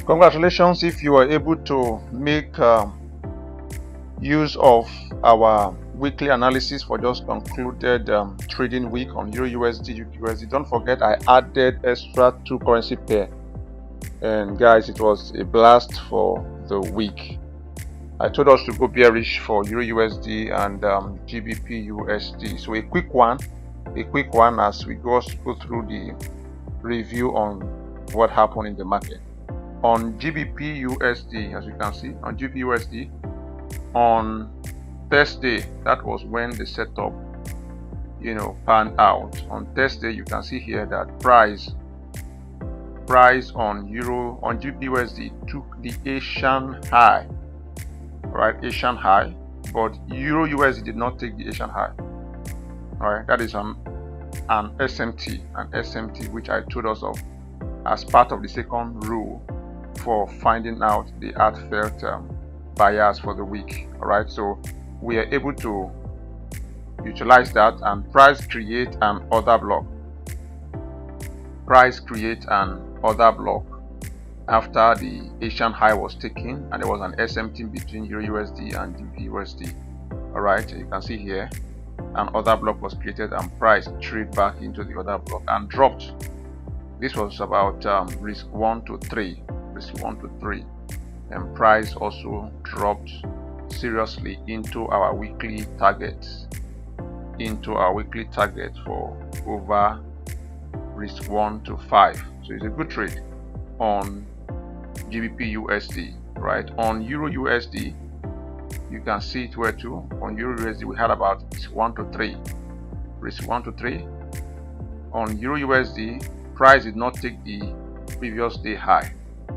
Congratulations if you are able to make use of our weekly analysis for just concluded trading week on Euro USD, USD. Don't forget I added extra 2 currency pair, and guys, it was a blast for the week. I told us to go bearish for Euro USD and GBP USD. So a quick one as we go through the review on what happened in the market. On GBP USD, as you can see, on GBP USD, on Thursday, that was when the setup, panned out. On Thursday, you can see here that price on GBP USD took the Asian high, right? Asian high, but Euro USD did not take the Asian high. All right, that is an SMT, which I told us of as part of the second rule for finding out the heartfelt buyers for the week. All right, so we are able to utilize that, and price create an order block. After the Asian high was taken, and there was an SMT between Euro USD and GBP USD. All right, you can see here an order block was created, and price traded back into the order block and dropped. This was about risk 1 to 3, and price also dropped seriously into our weekly target, for over risk 1 to 5. So it's a good trade on GBP USD, right? On Euro USD, you can see it where too. On Euro USD, we had about risk 1 to 3. On Euro USD, price did not take the previous day high.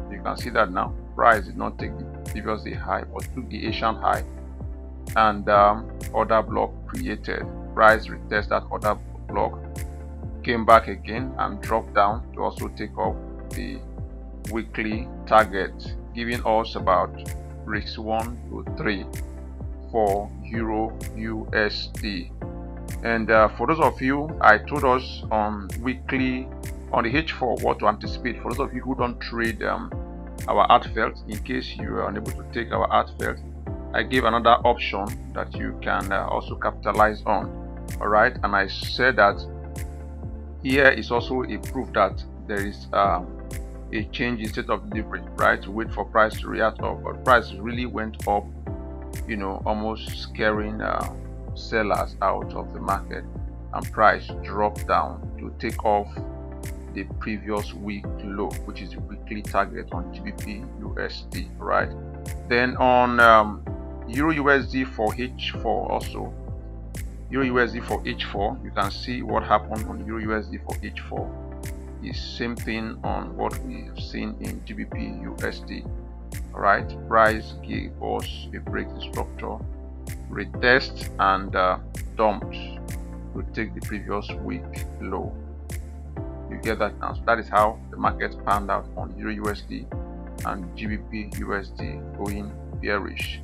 You can see that now. Price did not take the previous day high, but took the Asian high, and order block created. Price retest that order block, came back again and dropped down to also take up the weekly target, giving us about risk 1 to 3 for Euro USD. And for those of you, I told us on weekly on the H4 what to anticipate. For those of you who don't trade our heartfelt, in case you are unable to take our heartfelt, I gave another option that you can also capitalize on. All right, and I said that here is also a proof that there is a change in state of delivery, right? To wait for price to react up, but price really went up, almost scaring sellers out of the market, and price dropped down to take off the previous week low, which is the weekly target on GBP USD, right? Then on Euro USD for H4 also, Euro USD for H4, you can see what happened on Euro USD for H4 is same thing on what we've seen in GBP USD. All right, price gave us a break structure, retest, and dumped to take the previous week low. You get that now? So that is how the market panned out on Euro USD and GBP USD going bearish.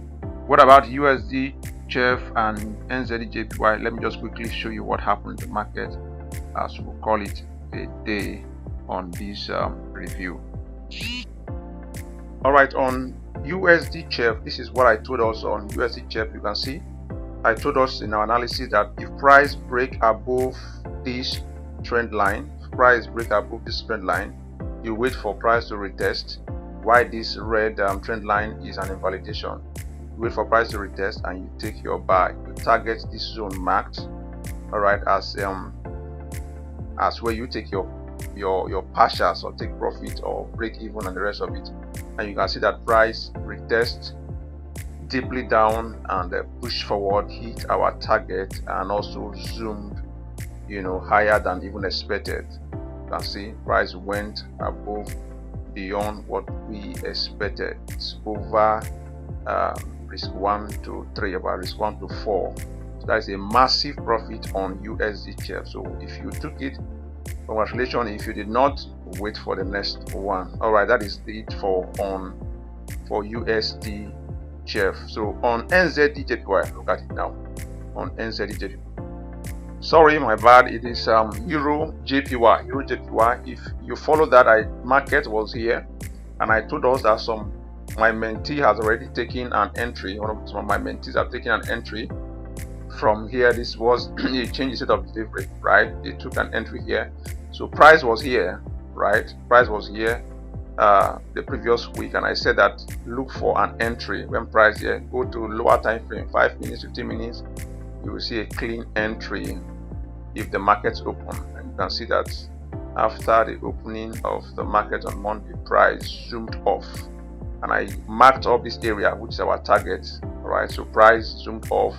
What about USD CHF and NZD-JPY? Let me just quickly show you what happened in the market, as we'll call it a day on this review. All right, on USD CHF, this is what I told us on USD CHF. You can see I told us in our analysis that if price break above this trend line, you wait for price to retest. Why this red trend line is an invalidation. You wait for price to retest and you take your buy. You target this zone marked, all right, as where you take your partials or take profit or break even and the rest of it. And you can see that price retest deeply down and push forward, hit our target, and also zoomed higher than even expected. You can see price went above, beyond what we expected. It's over risk 1 to 3, about risk 1 to 4. So that is a massive profit on USD CHF. So if you took it, congratulations. If you did not, wait for the next one. All right, that is it for USD CHF. So on NZD-JPY, look at it now. On NZD-JPY, sorry, my bad, it is Euro JPY. If you follow that, market was here, and I told us that my mentee has already taken an entry. Some of my mentees have taken an entry from here. This was a change set of delivery, right? They took an entry here. So price was here, right? Price was here the previous week, and I said that look for an entry when price here. Go to lower time frame, 5 minutes, 15 minutes. You will see a clean entry if the markets open, and you can see that after the opening of the market on Monday, price zoomed off, and I marked up this area, which is our target. All right, so price zoomed off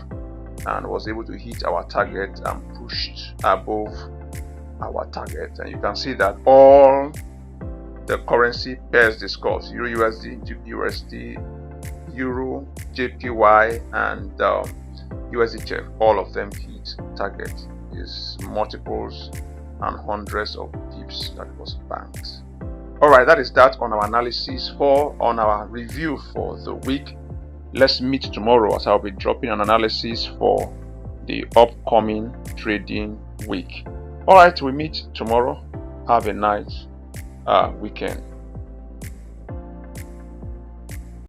and was able to hit our target and pushed above our target. And you can see that all the currency pairs discussed, Euro USD, USD, Euro, JPY, and USD check, all of them hit target. Is multiples and hundreds of pips that was banked. Alright, that is that on our analysis on our review for the week. Let's meet tomorrow as I'll be dropping an analysis for the upcoming trading week. Alright, we meet tomorrow. Have a nice weekend.